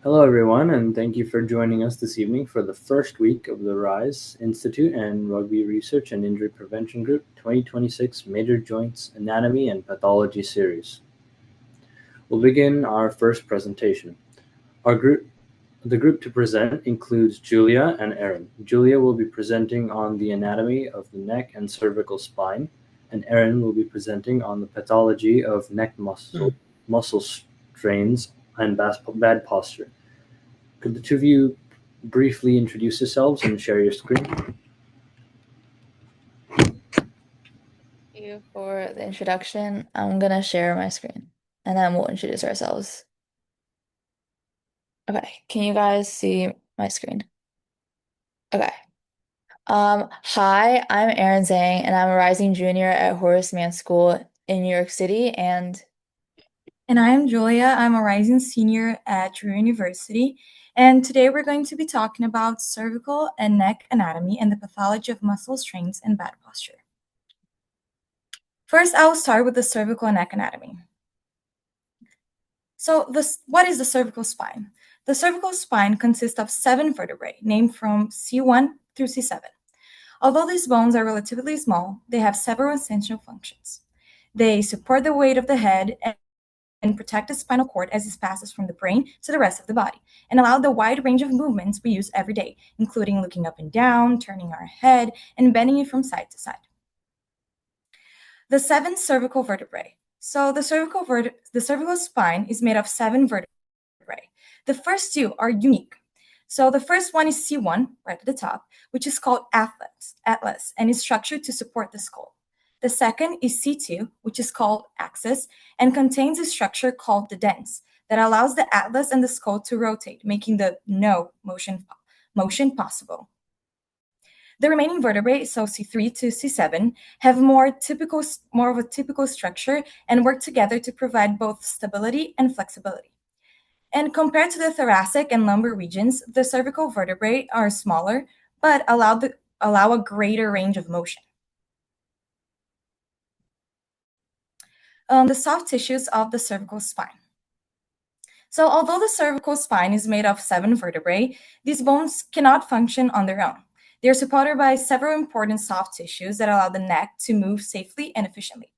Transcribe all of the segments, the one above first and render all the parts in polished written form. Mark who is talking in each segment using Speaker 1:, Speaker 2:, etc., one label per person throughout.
Speaker 1: Hello, everyone, and thank you for joining us this evening for the first week of the RISE Institute and Rugby Research and Injury Prevention Group 2026 Major Joints Anatomy and Pathology Series. We'll begin our first presentation. The group to present includes Julia and Erin. Julia will be presenting on the anatomy of the neck and cervical spine, and Erin will be presenting on the pathology of neck muscle strains and bad posture. Could the two of you briefly introduce yourselves and share your screen?
Speaker 2: Thank you for the introduction. I'm gonna share my screen and then we'll introduce ourselves. Okay, can you guys see my screen? Okay. Hi, I'm Erin Zhang and I'm a rising junior at Horace Mann School in New York City
Speaker 3: And I'm Julia. I'm a rising senior at Drew University. And today we're going to be talking about cervical and neck anatomy and the pathology of muscle strains and bad posture. First, I will start with the cervical and neck anatomy. So what is the cervical spine? The cervical spine consists of 7 vertebrae, named from C1 through C7. Although these bones are relatively small, they have several essential functions. They support the weight of the head and protect the spinal cord as it passes from the brain to the rest of the body, and allow the wide range of movements we use every day, including looking up and down, turning our head, and bending it from side to side. The 7 cervical vertebrae. So the cervical spine is made of 7 vertebrae. The first 2 are unique. So the first one is C1, right at the top, which is called atlas, and is structured to support the skull. The second is C2, which is called axis, and contains a structure called the dens that allows the atlas and the skull to rotate, making the no motion possible. The remaining vertebrae, so C3 to C7, have more of a typical structure and work together to provide both stability and flexibility. And compared to the thoracic and lumbar regions, the cervical vertebrae are smaller, but allow a greater range of motion. The soft tissues of the cervical spine. So although the cervical spine is made of 7 vertebrae, these bones cannot function on their own. They are supported by several important soft tissues that allow the neck to move safely and efficiently.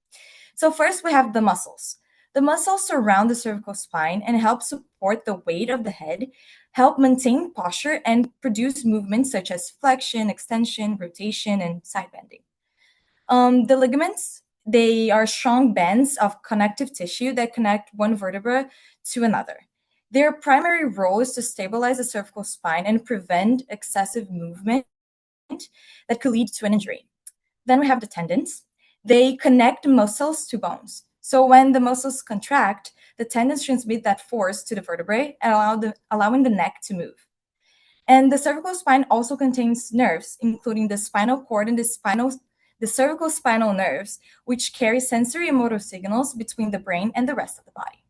Speaker 3: So first we have the muscles. The muscles surround the cervical spine and help support the weight of the head, help maintain posture, and produce movements such as flexion, extension, rotation, and side bending. The ligaments, they are strong bands of connective tissue that connect one vertebra to another. Their primary role is to stabilize the cervical spine and prevent excessive movement that could lead to an injury. Then we have the tendons. They connect muscles to bones. So when the muscles contract, the tendons transmit that force to the vertebrae and allowing the neck to move. And the cervical spine also contains nerves, including the spinal cord and the cervical spinal nerves, which carry sensory and motor signals between the brain and the rest of the body.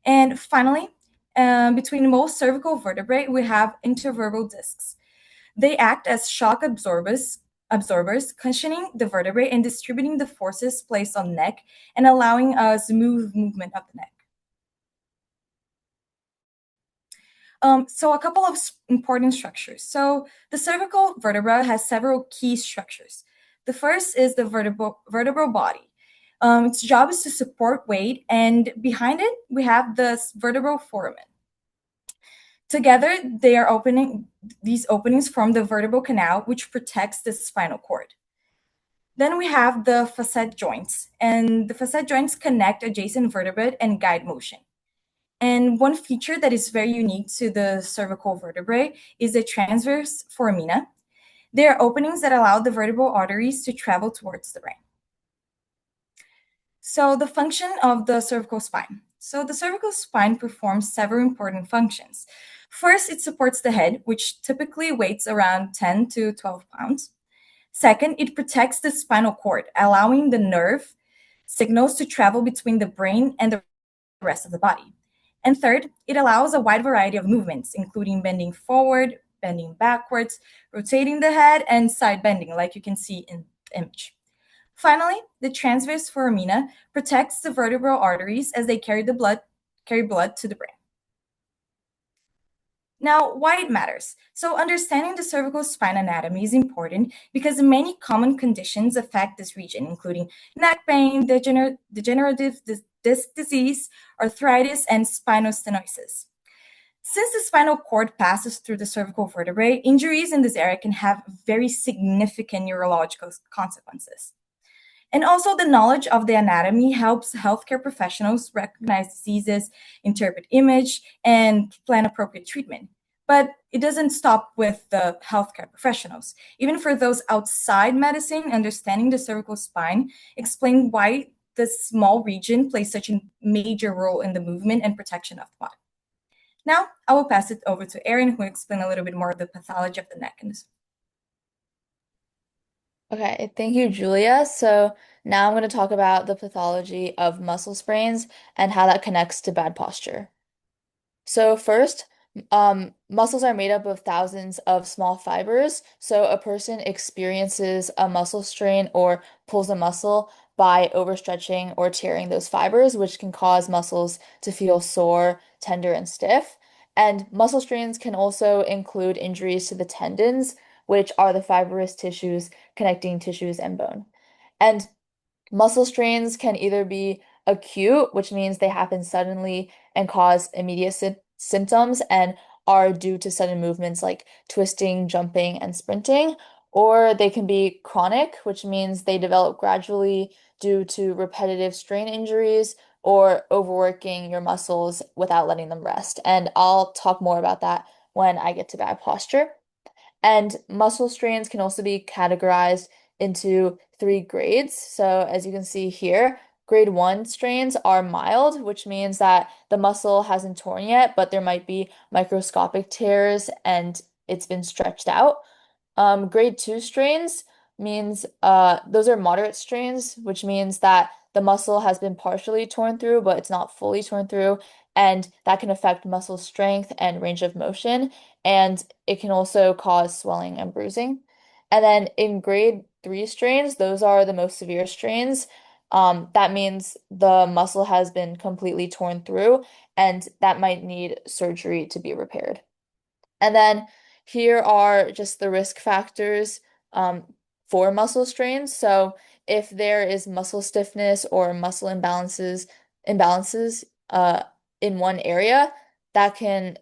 Speaker 3: And finally, between most cervical vertebrae, we have intervertebral discs. They act as shock absorbers, cushioning the vertebrae and distributing the forces placed on the neck and allowing a smooth movement of the neck. So a couple of important structures. So the cervical vertebra has several key structures. The first is the vertebral body. Its job is to support weight, and behind it, we have the vertebral foramen. Together, these openings form the vertebral canal, which protects the spinal cord. Then we have the facet joints, and the facet joints connect adjacent vertebrae and guide motion. And one feature that is very unique to the cervical vertebrae is the transverse foramina. They are openings that allow the vertebral arteries to travel towards the brain. So the function of the cervical spine. So the cervical spine performs several important functions. First, it supports the head, which typically weighs around 10 to 12 pounds. Second, it protects the spinal cord, allowing the nerve signals to travel between the brain and the rest of the body. And third, it allows a wide variety of movements, including bending forward, bending backwards, rotating the head, and side bending, like you can see in the image. Finally, the transverse foramina protects the vertebral arteries as they carry blood to the brain. Now, why it matters. So, understanding the cervical spine anatomy is important because many common conditions affect this region, including neck pain, degenerative disc disease, arthritis, and spinostenosis. Since the spinal cord passes through the cervical vertebrae, injuries in this area can have very significant neurological consequences. And also, the knowledge of the anatomy helps healthcare professionals recognize diseases, interpret image, and plan appropriate treatment. But it doesn't stop with the healthcare professionals. Even for those outside medicine, understanding the cervical spine explain why this small region plays such a major role in the movement and protection of the body. Now, I will pass it over to Erin, who will explain a little bit more of the pathology of the neck and the
Speaker 2: Okay, thank you, Julia. So now I'm going to talk about the pathology of muscle sprains and how that connects to bad posture. So first, muscles are made up of thousands of small fibers. So a person experiences a muscle strain or pulls a muscle by overstretching or tearing those fibers, which can cause muscles to feel sore, tender, and stiff. And muscle strains can also include injuries to the tendons, which are the fibrous tissues connecting tissues and bone. And muscle strains can either be acute, which means they happen suddenly and cause immediate symptoms and are due to sudden movements like twisting, jumping, and sprinting, or they can be chronic, which means they develop gradually due to repetitive strain injuries or overworking your muscles without letting them rest. And I'll talk more about that when I get to bad posture. And muscle strains can also be categorized into three grades. So as you can see here, grade 1 strains are mild, which means that the muscle hasn't torn yet, but there might be microscopic tears and it's been stretched out. Grade 2 strains means those are moderate strains, which means that the muscle has been partially torn through, but it's not fully torn through, and that can affect muscle strength and range of motion, and it can also cause swelling and bruising. And then in grade 3 strains, those are the most severe strains. That means the muscle has been completely torn through, and that might need surgery to be repaired. And then here are just the risk factors for muscle strains. So if there is muscle stiffness or muscle imbalances in one area, that can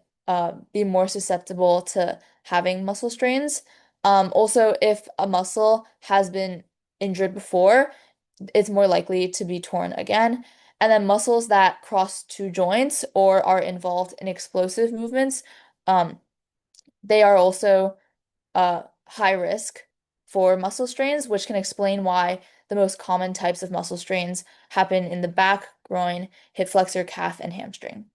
Speaker 2: be more susceptible to having muscle strains. Also, if a muscle has been injured before, it's more likely to be torn again. And then muscles that cross two joints or are involved in explosive movements, um, they are also high risk for muscle strains, which can explain why the most common types of muscle strains happen in the back, groin, hip flexor, calf, and hamstring.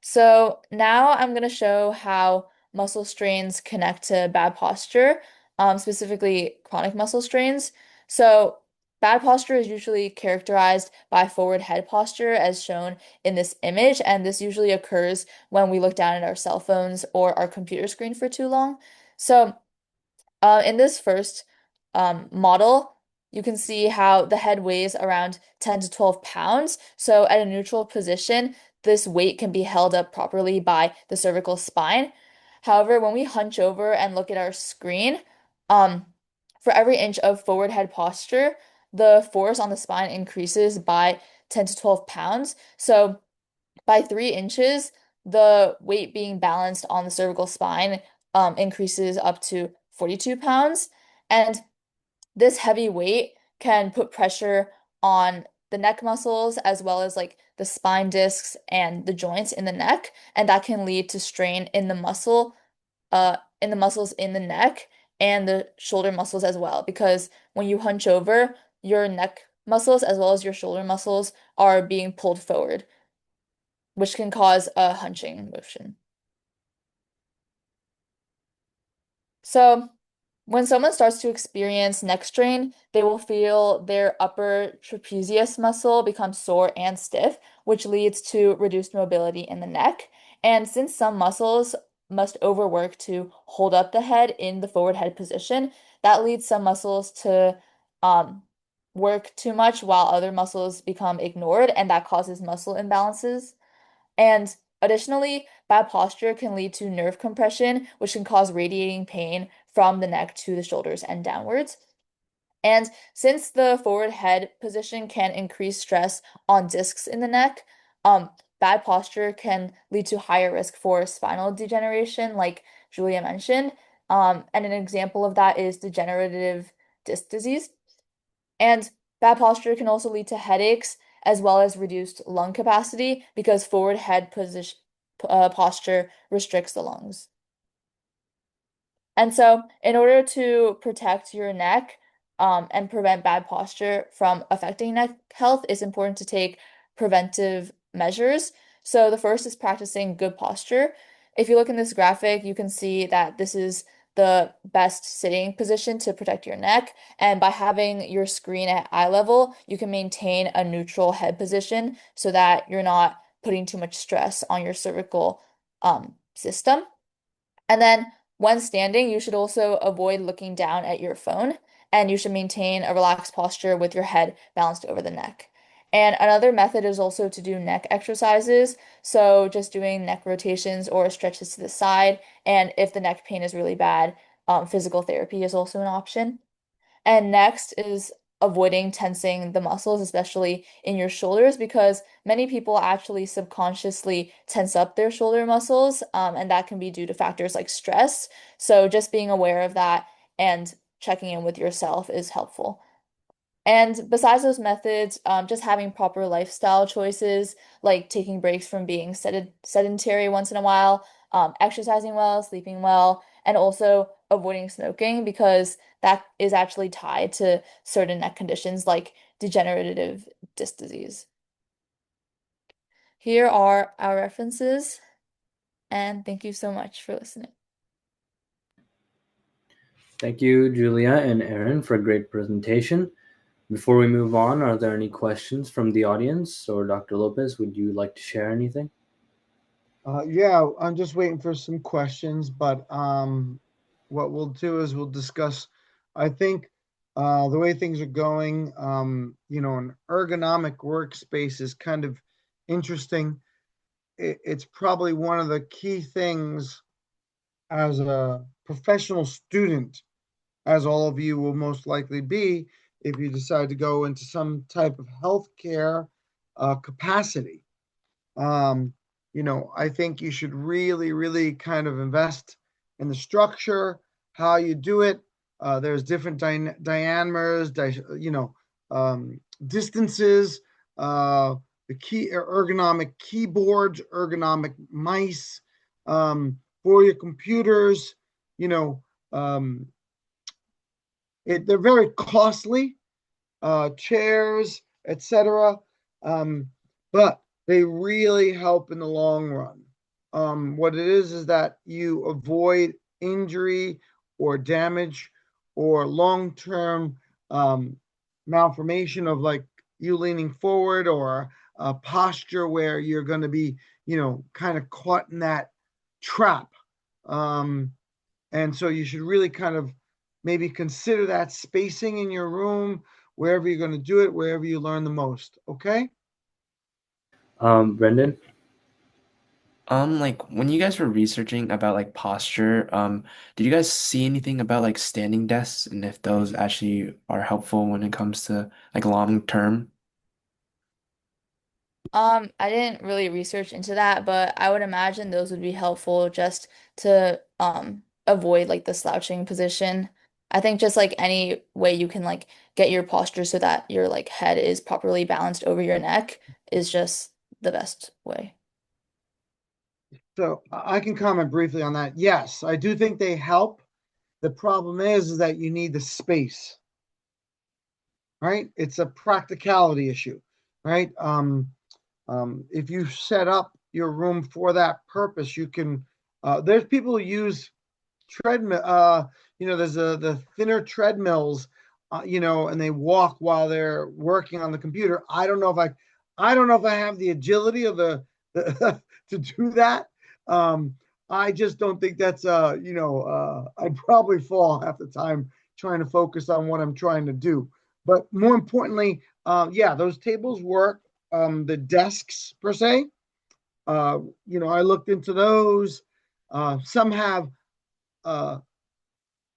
Speaker 2: So now I'm going to show how muscle strains connect to bad posture, specifically chronic muscle strains. So bad posture is usually characterized by forward head posture as shown in this image, and this usually occurs when we look down at our cell phones or our computer screen for too long. So in this first model, you can see how the head weighs around 10 to 12 pounds. So at a neutral position, this weight can be held up properly by the cervical spine. However, when we hunch over and look at our screen, um, for every inch of forward head posture, the force on the spine increases by 10 to 12 pounds. So by 3 inches, the weight being balanced on the cervical spine increases up to 42 pounds. And this heavy weight can put pressure on the neck muscles as well as like the spine discs and the joints in the neck, and that can lead to strain in the muscles in the neck and the shoulder muscles as well. Because when you hunch over, your neck muscles as well as your shoulder muscles are being pulled forward, which can cause a hunching motion. So when someone starts to experience neck strain, they will feel their upper trapezius muscle become sore and stiff, which leads to reduced mobility in the neck. And since some muscles must overwork to hold up the head in the forward head position, that leads some muscles to work too much while other muscles become ignored, and that causes muscle imbalances. And Additionally, bad posture can lead to nerve compression, which can cause radiating pain from the neck to the shoulders and downwards. And since the forward head position can increase stress on discs in the neck, bad posture can lead to higher risk for spinal degeneration, like Julia mentioned. And an example of that is degenerative disc disease. And bad posture can also lead to headaches as well as reduced lung capacity because forward head position posture restricts the lungs. And so, in order to protect your neck and prevent bad posture from affecting neck health, it's important to take preventive measures. So, the first is practicing good posture. If you look in this graphic, you can see that this is the best sitting position to protect your neck. And by having your screen at eye level, you can maintain a neutral head position so that you're not putting too much stress on your cervical system. And then when standing, you should also avoid looking down at your phone, and you should maintain a relaxed posture with your head balanced over the neck. And another method is also to do neck exercises. So just doing neck rotations or stretches to the side. And if the neck pain is really bad, physical therapy is also an option. And next is avoiding tensing the muscles, especially in your shoulders, because many people actually subconsciously tense up their shoulder muscles, and that can be due to factors like stress. So just being aware of that and checking in with yourself is helpful. And besides those methods, just having proper lifestyle choices, like taking breaks from being sedentary once in a while, exercising well, sleeping well, and also avoiding smoking because that is actually tied to certain neck conditions like degenerative disc disease. Here are our references, and thank you so much for listening.
Speaker 1: Thank you, Julia and Aaron, for a great presentation. Before we move on, are there any questions from the audience? Or Dr. Lopez, would you like to share anything?
Speaker 4: Yeah, I'm just waiting for some questions, but what we'll do is we'll discuss. I think the way things are going, an ergonomic workspace is kind of interesting. It's probably one of the key things as a professional student, as all of you will most likely be if you decide to go into some type of healthcare capacity. I think you should really, really kind of invest in the structure, how you do it. There's different diameters, distances, the key ergonomic keyboards, ergonomic mice for your computers. They're very costly, chairs, etc. But they really help in the long run. What it is that you avoid injury or damage or long-term malformation of like you leaning forward or a posture where you're going to be, kind of caught in that trap. And so you should really kind of maybe consider that spacing in your room, wherever you're going to do it, wherever you learn the most. Okay?
Speaker 1: Brendan?
Speaker 5: Like when you guys were researching about like posture, did you guys see anything about like standing desks and if those actually are helpful when it comes to like long term?
Speaker 2: I didn't really research into that, but I would imagine those would be helpful just to avoid like the slouching position. I think just like any way you can like get your posture so that your like head is properly balanced over your neck is just the best way.
Speaker 4: So I can comment briefly on that. Yes, I do think they help. The problem is that you need the space, right? It's a practicality issue, right? If you set up your room for that purpose, you can. There's people who use treadmill. There's the thinner treadmills, and they walk while they're working on the computer. I don't know if I have the agility of the to do that. I just don't think that's I'd probably fall half the time trying to focus on what I'm trying to do. But more importantly, yeah, those tables work. The desks per se, I looked into those. Some have a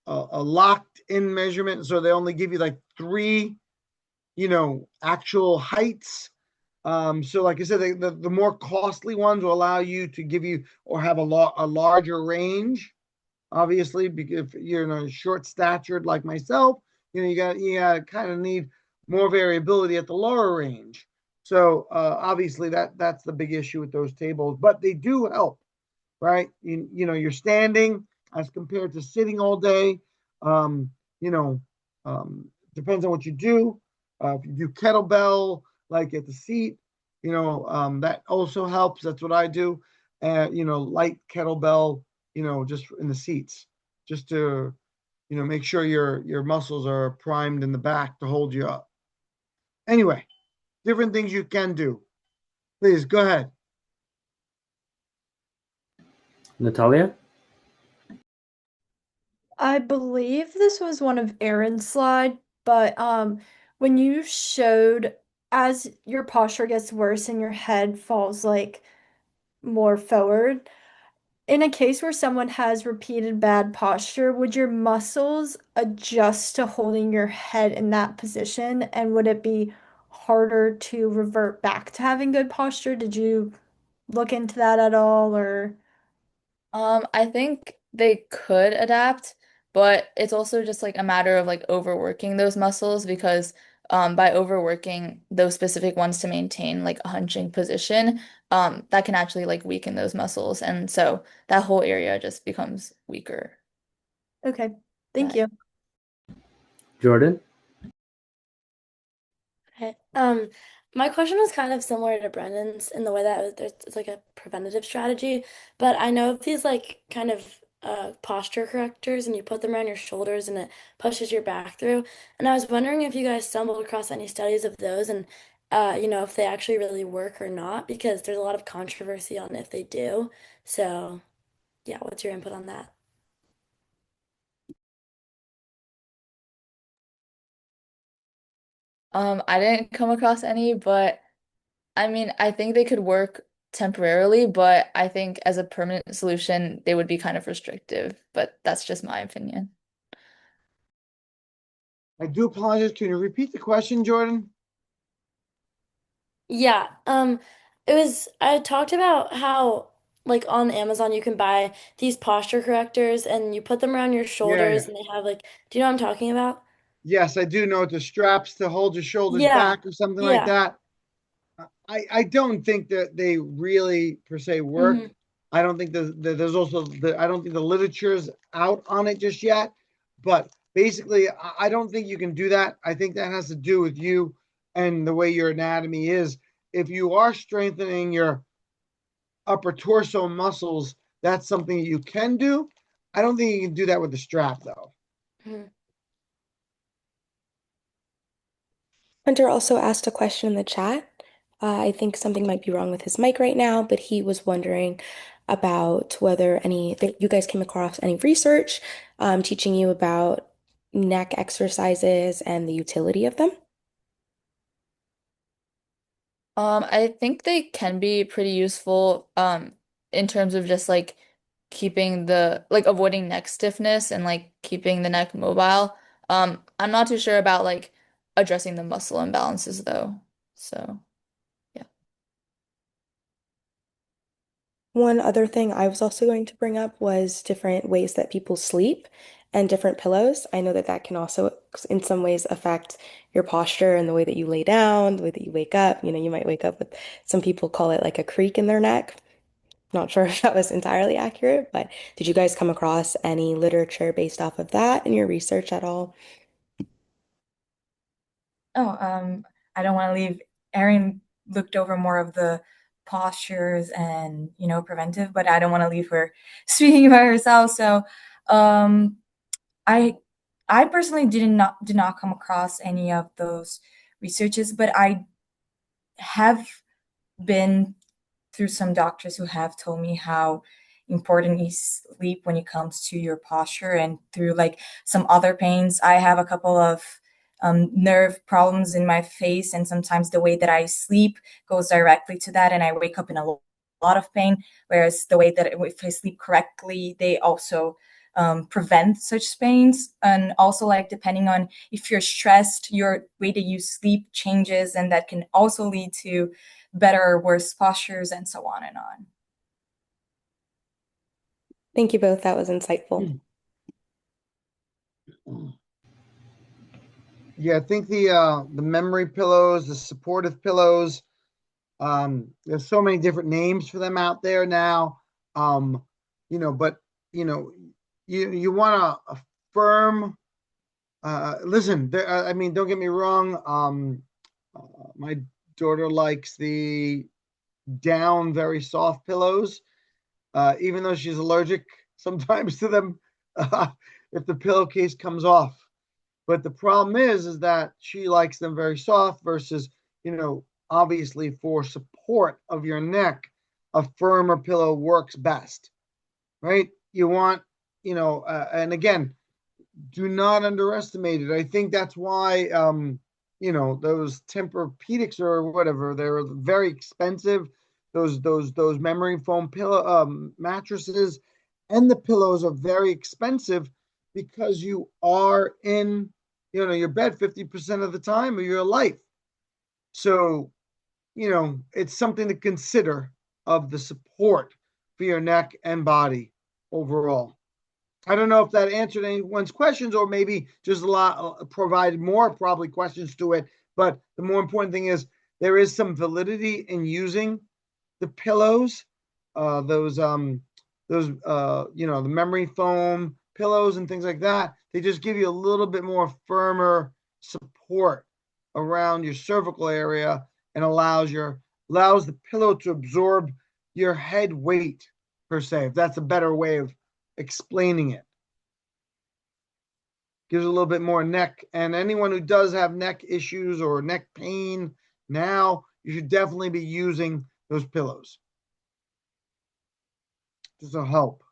Speaker 4: locked in measurement, so they only give you like three, actual heights. So like I said, the more costly ones will allow you to give you or have a larger range. Obviously, because if you're in a short statured like myself, you got kind of need more variability at the lower range. So obviously that's the big issue with those tables, but they do help, right? You're standing as compared to sitting all day. Um, you know, Depends on what you do. If you do kettlebell, like at the seat, that also helps. That's what I do. Light kettlebell, just in the seats, just to, make sure your muscles are primed in the back to hold you up. Anyway, different things you can do. Please go ahead.
Speaker 1: Natalia?
Speaker 6: I believe this was one of Aaron's slide, but when you showed as your posture gets worse and your head falls like more forward, in a case where someone has repeated bad posture, would your muscles adjust to holding your head in that position? And would it be harder to revert back to having good posture? Did you look into that at all or?
Speaker 2: I think they could adapt, but it's also just like a matter of like overworking those muscles because by overworking those specific ones to maintain like a hunching position, that can actually like weaken those muscles. And so that whole area just becomes weaker.
Speaker 6: Okay, thank
Speaker 2: Yeah.
Speaker 6: you.
Speaker 1: Jordan?
Speaker 7: Okay. My question was kind of similar to Brendan's in the way that it's like a preventative strategy, but I know of these like kind of posture correctors and you put them around your shoulders and it pushes your back through. And I was wondering if you guys stumbled across any studies of those and if they actually really work or not, because there's a lot of controversy on if they do. So, yeah, what's your input on that?
Speaker 2: I didn't come across any, but I mean, I think they could work temporarily, but I think as a permanent solution, they would be kind of restrictive, but that's just my opinion.
Speaker 4: I do apologize. Can you repeat the question, Jordan?
Speaker 7: Yeah, I talked about how like on Amazon you can buy these posture correctors and you put them around your
Speaker 4: Yeah, yeah.
Speaker 7: shoulders and they have like, do you know what I'm talking about?
Speaker 4: Yes, I do know the straps to hold your shoulders
Speaker 7: Yeah,
Speaker 4: back or something like
Speaker 7: yeah.
Speaker 4: that. I don't think that they really per se work.
Speaker 7: Hmm.
Speaker 4: I don't think there's also I don't think the literature's out on it just yet. But basically, I don't think you can do that. I think that has to do with you and the way your anatomy is. If you are strengthening your upper torso muscles, that's something you can do. I don't think you can do that with the strap though.
Speaker 7: Hmm.
Speaker 8: Hunter also asked a question in the chat. I think something might be wrong with his mic right now, but he was wondering about whether you guys came across any research teaching you about neck exercises and the utility of them.
Speaker 2: I think they can be pretty useful in terms of just like keeping the like avoiding neck stiffness and like keeping the neck mobile. I'm not too sure about like addressing the muscle imbalances though. So, yeah.
Speaker 8: One other thing I was also going to bring up was different ways that people sleep and different pillows. I know that that can also, in some ways, affect your posture and the way that you lay down, the way that you wake up. You might wake up with some people call it like a creak in their neck. Not sure if that was entirely accurate, but did you guys come across any literature based off of that in your research at all?
Speaker 3: Oh, I don't want to leave. Erin looked over more of the postures and preventive, but I don't want to leave her speaking by herself. So, um, I I personally did not come across any of those researches, but I have been through some doctors who have told me how important is sleep when it comes to your posture and through like some other pains. I have a couple of nerve problems in my face, and sometimes the way that I sleep goes directly to that, and I wake up in a lot of pain, whereas the way that if they sleep correctly, they also prevent such pains. And also, like, depending on if you're stressed, your way that you sleep changes, and that can also lead to better or worse postures and so on and on.
Speaker 8: Thank you both. That was insightful.
Speaker 4: Yeah, I think the memory pillows, the supportive pillows, there's so many different names for them out there now. But you want a firm. Listen, I mean, don't get me wrong. My daughter likes the down, very soft pillows, even though she's allergic sometimes to them if the pillowcase comes off. But the problem is that she likes them very soft versus, obviously for support of your neck, a firmer pillow works best, right? You want, and again, do not underestimate it. I think that's why, those Tempur-Pedics or whatever, they're very expensive. Those memory foam pillow mattresses and the pillows are very expensive because you are in, your bed 50% of the time of your life. So, it's something to consider of the support for your neck and body overall. I don't know if that answered anyone's questions or maybe just provided more probably questions to it. But the more important thing is there is some validity in using the pillows, the memory foam pillows and things like that. They just give you a little bit more firmer support around your cervical area and allows the pillow to absorb your head weight, per se, if that's a better way of explaining it. Gives a little bit more neck, and anyone who does have neck issues or neck pain now, you should definitely be using those pillows. This will help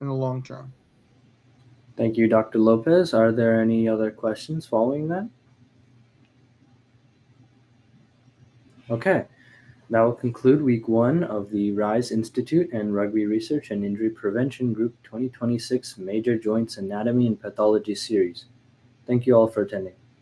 Speaker 4: in the long term.
Speaker 1: Thank you, Dr. Lopez. Are there any other questions following that? Okay, that will conclude week 1 of the RISE Institute and Rugby Research and Injury Prevention Group 2026 Major Joints Anatomy and Pathology Series. Thank you all for attending.